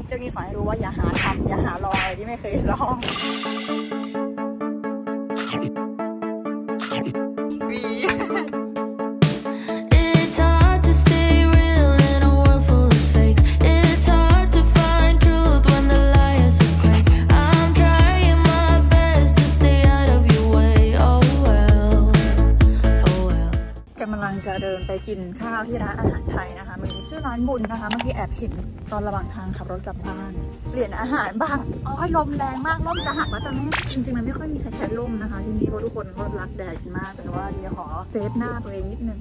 เจ้านี่สอนให้รู้ว่าอย่าหาทำอย่าหาลองอะไรที่ไม่เคยลองวีจะเดินไปกินข้าวที่ร้านอาหารไทยนะคะมันมีชื่อร้านบุญนะคะเมื่อกี้แอบเห็นตอนระหว่างทางขับรถกลับบ้านเปลี่ยนอาหารบ้างอ๋อลมแรงมากลมจะหักแล้วจะไม่จริงๆมันไม่ค่อยมีใครใช้ลมนะคะจริงๆเพราะทุกคนก็รักแดดมากแต่ว่าเดี๋ยวขอเซฟหน้าตัวเองนิดนึง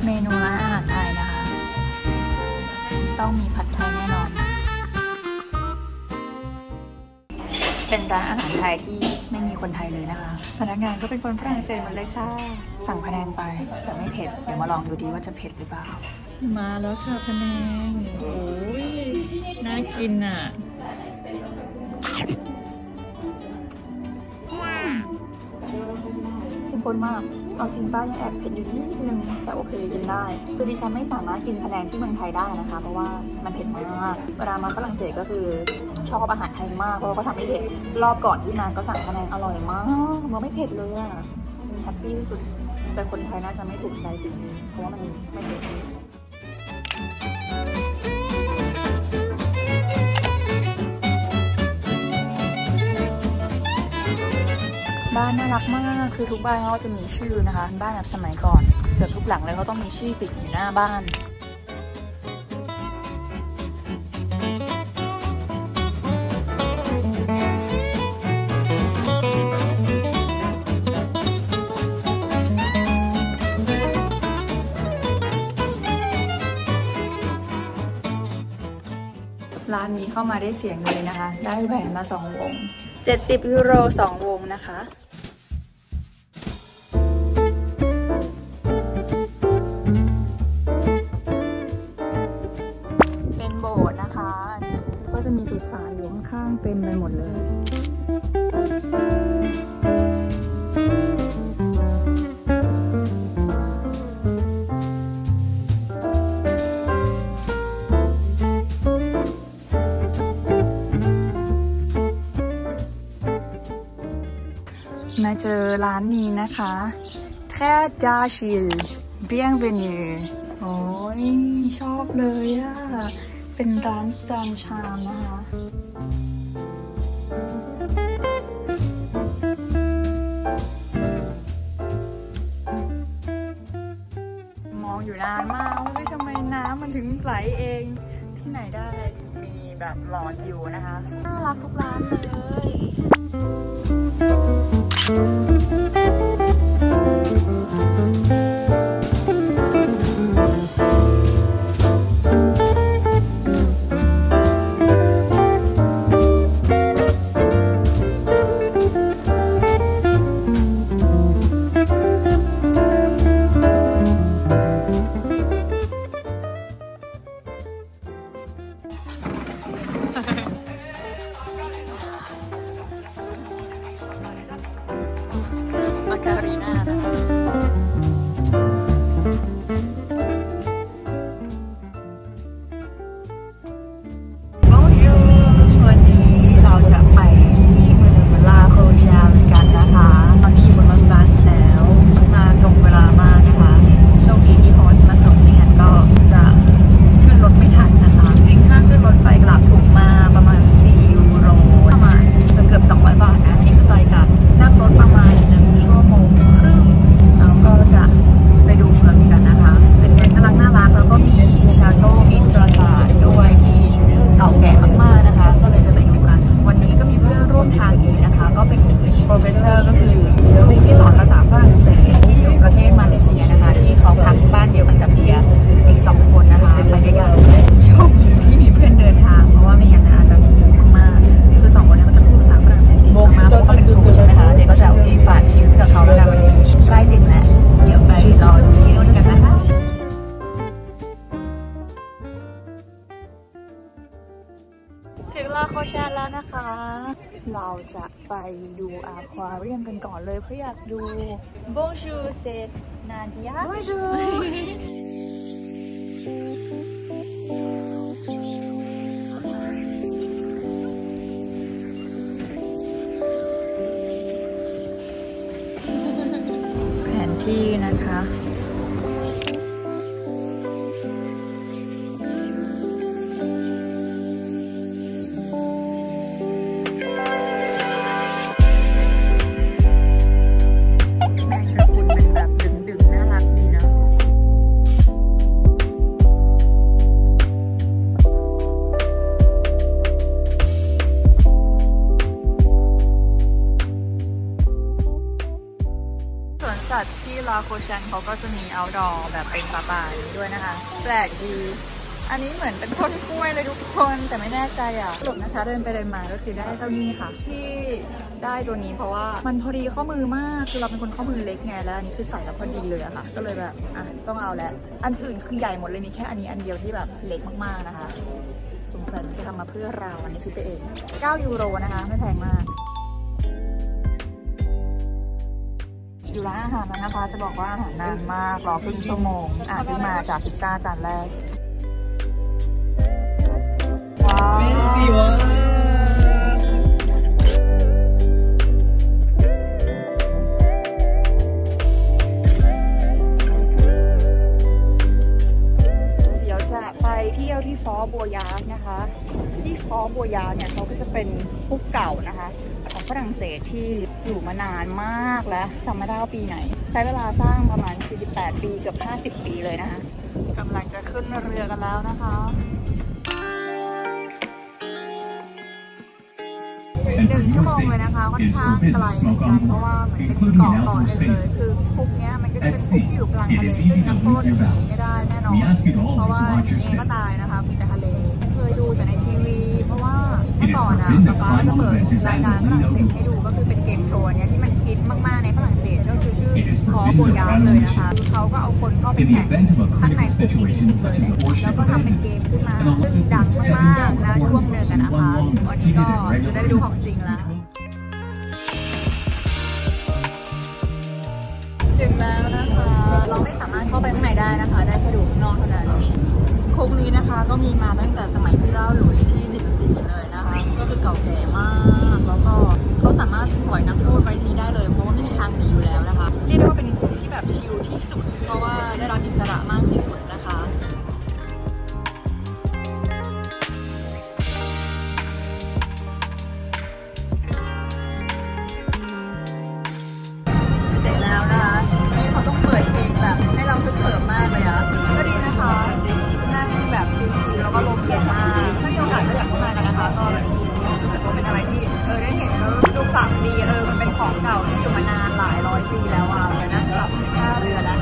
เมนูร้านอาหารไทยนะคะต้องมีผัดไทยแน่นอนเป็นร้านอาหารไทยที่ไม่มีคนไทยเลยนะคะพนักงานก็เป็นคนฝรั่งเศสหมดเลยค่ะสั่งพะแนงไปแต่ไม่เผ็ดเดี๋ยวมาลองดูดีว่าจะเผ็ดหรือเปล่ามาแล้วค่ะพะแนงโอ้ยน่ากินอ่ะเข้มข้นมากเอาจริงป้ายังแอบเผ็ดอยู่นิดนึงแต่โอเคกินได้คือดิฉันไม่สามารถกินพะแนงที่เมืองไทยได้นะคะเพราะว่ามันเผ็ดมากเวลามาฝรั่งเศสก็คือชอบอาหารไทยมากเพราะเขาทำไม่เผ็ดรอบก่อนที่มาก็สั่งพะแนงอร่อยมากมันไม่เผ็ดเลยอ่ะฉันแฮปปี้ที่สุดแต่คนไทยน่าจะไม่ถูกใจสิ่งนี้เพราะว่ามันไม่เผ็ดบ้านน่ารักมากคือทุกบ้านเขาจะมีชื่อนะคะบ้านแบบสมัยก่อนเกือบทุกหลังเลยเขาต้องมีชื่อติดอยู่หน้าบ้านร้านนี้เข้ามาได้เสียงเลยนะคะได้แหวนมา2 วง70 ยูโร2 วงนะคะเป็นโบสถ์นะคะก็จะมีสุสานอยู่ข้างๆเต็มไปหมดเลยมาเจอร้านนี้นะคะแค่ดาชิลเบียงเวนิวโอ้ยชอบเลยอะเป็นร้านจานชามนะคะมองอยู่นานมากว่าทำไมน้ำมันถึงไหลเองที่ไหนได้มีแบบหลอดอยู่นะคะน่ารักทุกร้านเลยมาการีน่าวันนี้เราจะไปที่เมืองลาโคชาลกันนะคะตอนนี้อยู่บนรถบัสแล้วมาตรงเวลามากนะคะโชคดีที่โฮสต์มาส่งไม่งั้นก็จะขึ้นรถไม่ทันนะคะจริงค่าขึ้นรถไปกลับถูกมาประมาณ4 ยูโรประมาณเกือบ200 บาทนะนี่คือไปกับนั่งรถประมาณ1 ชั่วโมงครึ่งแล้วก็จะไปดูเมืองกันนะคะเป็นเมืองน่ารักแล้วก็มีชาโต้มีปราสาทด้วยที่เก่าแก่มากๆนะคะก็เลยจะไปดูกันวันนี้ก็มีเพื่อนร่วมทางอีกนะคะก็เป็นโปรเฟสเซอร์ก็คือครูที่สอนภาษาฝรั่งเศสที่อยู่ประเทศมาเลเซียนะคะที่เขาพักบ้านเดียวกันกับเบียร์อีก2 คนนะคะไปด้วยกันโชคดีที่มีเพื่อนเดินทางเพราะว่าไม่งั้นอาจจะงงมากคือ2 คนนี้เขาจะพูดภาษาฝรั่งเศสดีมากเพราะเขาเป็นครูใช่ไหมคะเด็กก็จะโอเคฝากชีวิตกับเขาแล้วกันวันนี้ใกล้ถึงแล้วเดี๋ยวไปรอดูที่นู่นกันนะคะถึงลาโคชาแล้วนะคะเราจะไปดูอาควาเรียมกันก่อนเลยเพราะอยากดู Bonjour c'est Nadia Bonjour ที่นะคะสัตว์ที่ลาโคชันเขาก็จะมีเอาท์ดอร์แบบเป็นป่าๆนี้ด้วยนะคะแปลกดีอันนี้เหมือนเป็นต้นกล้วยเลยทุกคนแต่ไม่แน่ใจอ่ะสรุปนะคะเดินไปเดินมาก็คือได้เท่านี้ค่ะที่ได้ตัวนี้เพราะว่ามันพอดีข้อมือมากคือเราเป็นคนข้อมือเล็กไงแล้วอันนี้คือใส่แล้วพอดีเลยอะค่ะก็เลยแบบอ่ะต้องเอาแล้วอันอื่นคือใหญ่หมดเลยมีแค่อันนี้อันเดียวที่แบบเล็กมากๆนะคะสงสัยจะทำมาเพื่อเราอันนี้ซื้อไปเอง9 ยูโรนะคะไม่แพงมากอยู่ร้านอาหารนั้นนะคะจะบอกว่าอาหารนานมากรอครึ่งชั่วโมงเพิ่งมาจากพิซซ่าจานแรกว้าวเดี๋ยวจะไปเที่ยวที่ฟอร์บัวยาร์นะคะที่ฟอร์บัวยาร์เนี่ยเขาก็จะเป็นคุกเก่านะคะของฝรั่งเศสที่อยู่มานานมากแล้วจำไม่ได้ว่าปีไหนใช้เวลาสร้างประมาณ48 ปีเกือบ50 ปีเลยนะคะกำลังจะขึ้นเรือกันแล้วนะคะ1 ชั่วโมงเลยนะคะค่อนข้างไกลเหมือนกันเพราะว่าเหมือนเป็นเกาะหนึ่งเลยคือคุกเนี้ยมันก็จะเป็นคุกที่อยู่กลางทะเลซึ่งนักโทษหนีไม่ได้แน่นอนเพราะว่าเองก็ตายนะคะมีแต่ทะเลเคยดูแต่ในทีวีเพราะว่าเมื่อก่อนป๊าจะเปิดรายการฝรั่งเศสให้ดูก็คือเป็นเกมโชว์เนี้ยที่มันฮิตมากๆในฝรั่งเศสก็คือชื่อฟอร์บัวยาร์เลยนะคะเขาก็เอาคนเข้าไปแข่งข้างในคุกจริงๆเลยแล้วก็ทำเป็นเกมขึ้นมาซึ่งดังมากๆนะช่วงหนึ่งนะคะวันนี้ก็จะได้ไปดูของจริงแล้วถึงแล้วนะคะเราไม่สามารถเข้าไปข้างในได้นะคะได้แค่ดูข้างนอกเท่านั้นคุกนี้นะคะก็มีมาตั้งแต่สมัยพระเจ้าหลุยส์ที่14เลยนะคะก็คือเก่าแก่มากแล้วก็เขาสามารถปล่อยนักโทษไว้ที่นี้ได้เลยเพราะว่าไม่มีทางหนีอยู่แล้วนะคะเรียกได้ว่าเป็นคุกที่แบบชิลที่สุดเพราะว่าได้รับอิสระมากที่สุดนะคะเสร็จแล้วนะคะนี่เขาต้องเปิดเพลงแบบให้เราคึกเขิมมากเลยอะก็ดีนะคะนั่งแบบชิลๆแล้วก็ลมเย็นมากถ้ามีโอกาสก็อยากเข้ามากันนะคะก็รู้สึกว่าเป็นอะไรที่ได้เห็นดูฝังดีมันเป็นของเก่าที่อยู่มานานหลายร้อยปีแล้วอ่ะเดี๋ยวนั่งกลับท่าเรือแล้ว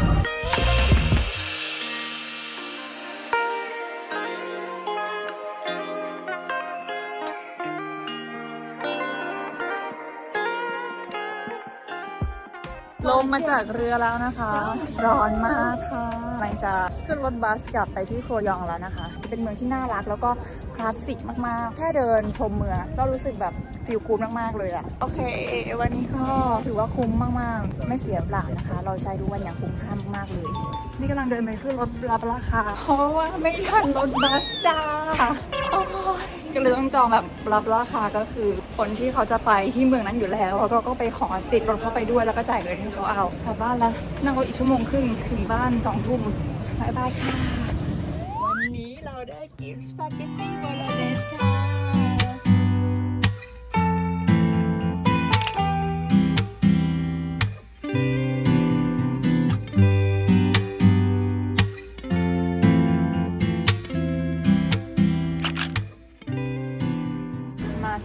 ลงมาจากเรือแล้วนะคะร้อนมากค่ะหลังจากขึ้นรถบัสกลับไปที่โคยองแล้วนะคะเป็นเมืองที่น่ารักแล้วก็คลาสสิกมากๆแค่เดินชมเมืองก็รู้สึกแบบฟิลกู๊ดมากๆเลยอะโอเควันนี้ก็ถือว่าคุ้มมากๆไม่เสียเปล่านะคะเราใช้ทุกวันอย่างคุ้มค่ามากๆเลยนี่กำลังเดินไปขึ้นรถรับราคาเพราะว่าไม่ทันรถบัสจ้าก็เลยต้องจองแบบรับราคาก็คือคนที่เขาจะไปที่เมืองนั้นอยู่แล้วแล้วก็ไปขอติดรถเข้าไปด้วยแล้วก็จ่ายเงินให้เขาเอากลับบ้านแล้วนั่งรถอีก1 ชั่วโมงครึ่งถึงบ้าน2 ทุ่มบายบายค่ะวันนี้เราได้กินสปาเกตตี้โบโลเนสค่ะ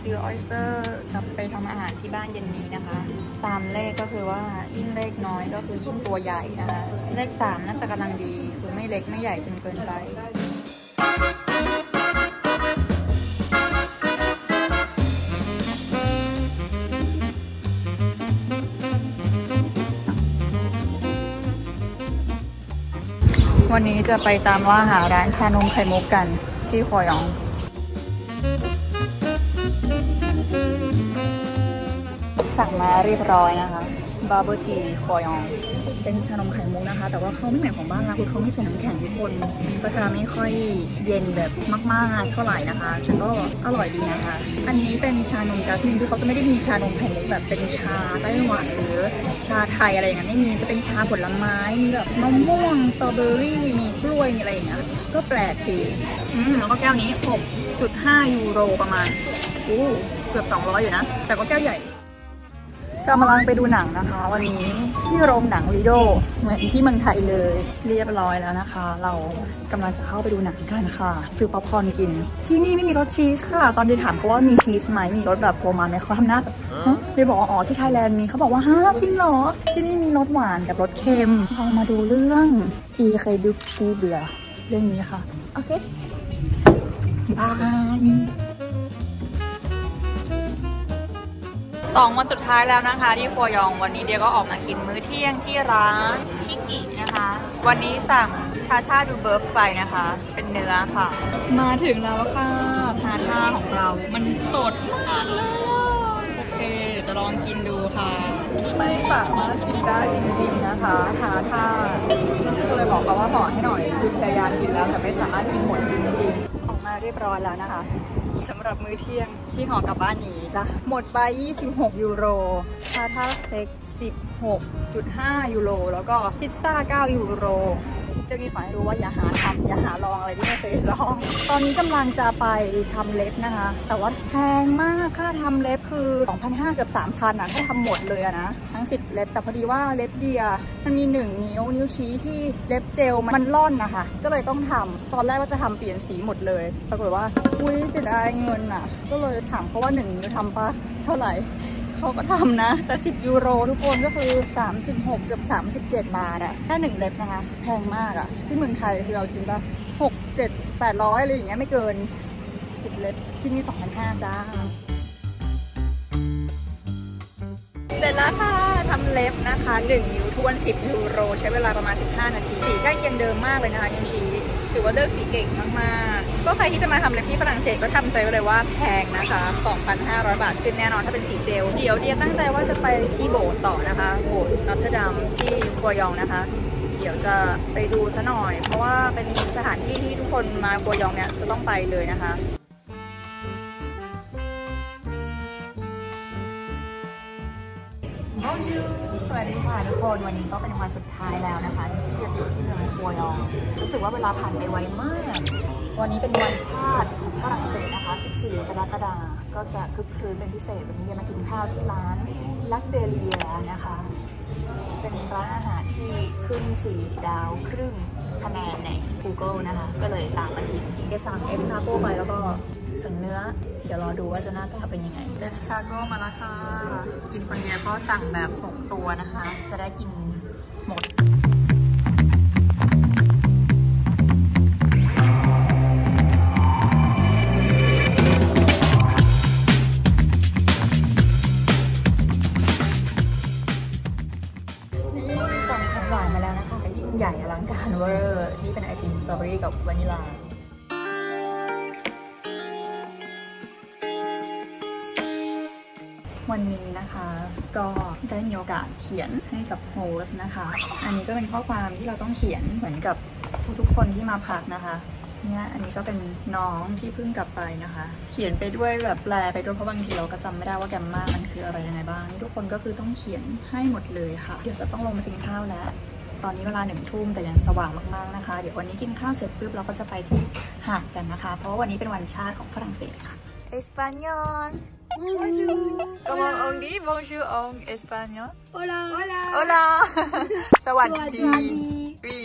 ซื้อออยสเตอร์กลับไปทำอาหารที่บ้านเย็นนี้นะคะตามเลขก็คือว่ายิ่งเลขน้อยก็คือยิ่งตัวใหญ่นะคะเลข3น่าจะกำลังดีคือไม่เล็กไม่ใหญ่จนเกินไปวันนี้จะไปตามล่าหาร้านชานมไข่มุกกันที่โคยองสั่งมาเรียบร้อยนะคะบาร์บีคิวโคยอง เป็นชานมไข่มุกนะคะแต่ว่าเขาไม่เหมือนของบ้านเราคือเขาไม่ใส่น้ำแข็งทุกคนก็จะไม่ค่อยเย็นแบบมากๆเท่าไหร่นะคะแต่ก็อร่อยดีนะคะอันนี้เป็นชานมจัสมินที่เขาจะไม่ได้มีชานมไข่มุกแบบเป็นชาไต้หวันหรือชาไทยอะไรอย่างเงี้ยไม่มีจะเป็นชาผลไม้มีแบบมะม่วงสตรอเบอรี่มีกล้วยมีอะไรอย่างเงี้ยก็แปลกดีแล้วก็แก้วนี้ 6.5 ยูโรประมาณเกือบ200อยู่นะแต่ก็แก้วใหญ่จะมาลองไปดูหนังนะคะวันนี้ที่โรงหนังลีโดเหมือนที่เมืองไทยเลยเรียบร้อยแล้วนะคะเรากำลังจะเข้าไปดูหนังกันค่ะซื้อป๊อปคอร์นกินที่นี่ไม่มีรสชีสค่ะตอนที่ถามเขาว่ามีชีสไหมมีรสแบบโปรมาไหมเขาทำหน้าแบบเลยบอกอ๋อที่ไทยแลนด์มีเขาบอกว่าฮะจริงเหรอที่นี่มีรสหวานกับรสเค็มเรามาดูเรื่องอีเคยดูซีเบื่อเรื่องนี้ค่ะโอเคบาย2 วันสุดท้ายแล้วนะคะที่ครัวยองวันนี้เดียก็ออกมากินมื้อเที่ยงที่ร้านคิกินะคะวันนี้สั่งทาท่าดูเบิร์ฟไปนะคะเป็นเนื้อค่ะมาถึงแล้วค่ะทาท่าของเรามันสดมากเลยโอเคเดี๋ยวจะลองกินดูค่ะไม่สามารถกินได้จริงๆนะคะทาท่าก็เลยบอกเขาว่าห่อให้หน่อยคือพยายามกินแล้วแต่ไม่สามารถกินหมดจริงๆออกมาเรียบร้อยแล้วนะคะสำหรับมื้อเที่ยงที่ห่อกลับบ้านนี้จ้ะหมดไป26 ยูโรทาท่าสเต็ก 16.5 ยูโรแล้วก็พิซซ่า 9 ยูโรจะมีสอนให้รู้ว่าอย่าหาทำอย่าหาลองอะไรที่ไม่เคยลองตอนนี้กำลังจะไปทำเล็บนะคะแต่ว่าแพงมากค่าทำเล็บคือ 2,500 เกือบ 3,000อ่ะถ้าทำหมดเลยนะทั้ง10เล็บแต่พอดีว่าเล็บเดียมันมี1 นิ้วชี้ที่เล็บเจลมันร่อนนะคะก็เลยต้องทำตอนแรกว่าจะทำเปลี่ยนสีหมดเลยปรากฏว่าอุ้ยเสียดายเงินอ่ะก็เลยถามเขาว่า1 นิ้วทำปะเท่าไหร่เขาก็ทำนะแต่10 ยูโรทุกคนก็คือ36เกือบ37 บาทอะแค่1เล็บนะคะแพงมากอะที่เมืองไทยคือเอาจริงป่ะ6 7 800อะไรอย่างเงี้ยไม่เกิน10เล็บที่นี่ 2,500 จ้าเสร็จแล้วค่ะทำเล็บนะคะ1 นิ้วทวน10 ยูโรใช้เวลาประมาณ15 นาทีสีใกล้เคียงเดิมมากเลยนะคะนิ้วชี้ถือว่าเลือกสีเก่งมากๆก็ใครที่จะมาทำเล็บที่ฝรั่งเศสก็ทำใจไว้เลยว่าแพงนะคะ 2,500 บาทขึ้นแน่นอนถ้าเป็นสีเจลเดี๋ยวเดียตั้งใจว่าจะไปที่โบสถ์ต่อนะคะโบสถ์นอตเทอร์ดัมที่ครัวยองนะคะเดี๋ยวจะไปดูซะหน่อยเพราะว่าเป็นสถานที่ที่ทุกคนมาครัวยองเนี่ยจะต้องไปเลยนะคะสวัสดีค่ะทุกคนวันนี้ก็เป็นวันสุดท้ายแล้วนะคะที่จะอยู่ที่เมืองครัวยองรู้สึกว่าเวลาผ่านไปไวมากวันนี้เป็นวันชาติของฝรั่งเศสนะคะ14 กรกฎาคมก็จะคึกคืนเป็นพิเศษวันนี้มากินข้าวที่ร้านลักเดเลียนะคะเป็นร้านอาหารที่ขึ้น4 ดาวครึ่งคะแนนใน Google นะคะก็เลยตามมากินสั่งเอสคาโก้ไปแล้วก็สั่งเนื้อเดี๋ยวรอดูว่าจะหน้าตาเป็นยังไงเอสคาโก้มาแล้วค่ะกินคนเดียวก็สั่งแบบ6 ตัวนะคะจะได้กินหมดสั่งของหวานมาแล้วนะคะยิ่งใหญ่อลังการเวอร์นี่เป็นไอติมสตรอเบอรี่กับวานิลาวันนี้นะคะก็ได้มีโอกาสเขียนให้กับโฮสต์นะคะอันนี้ก็เป็นข้อความที่เราต้องเขียนเหมือนกับทุกๆคนที่มาพักนะคะเนี่ยอันนี้ก็เป็นน้องที่เพิ่งกลับไปนะคะเขียนไปด้วยแบบแปลไปด้วยเพราะบางทีเราก็จำไม่ได้ว่าแกมมามันคืออะไรยังไงบ้างทุกคนก็คือต้องเขียนให้หมดเลยค่ะเดี๋ยวจะต้องลงมากินข้าวแล้วตอนนี้เวลา1 ทุ่มแต่ยังสว่างมากๆนะคะเดี๋ยววันนี้กินข้าวเสร็จปุ๊บเราก็จะไปที่หาดกันนะคะเพราะว่าวันนี้เป็นวันชาติของฝรั่งเศสค่ะเอสปานยอลBonjour. Comment on dit bonjour en espagnol? Hola. Hola. สวัสดี Oui.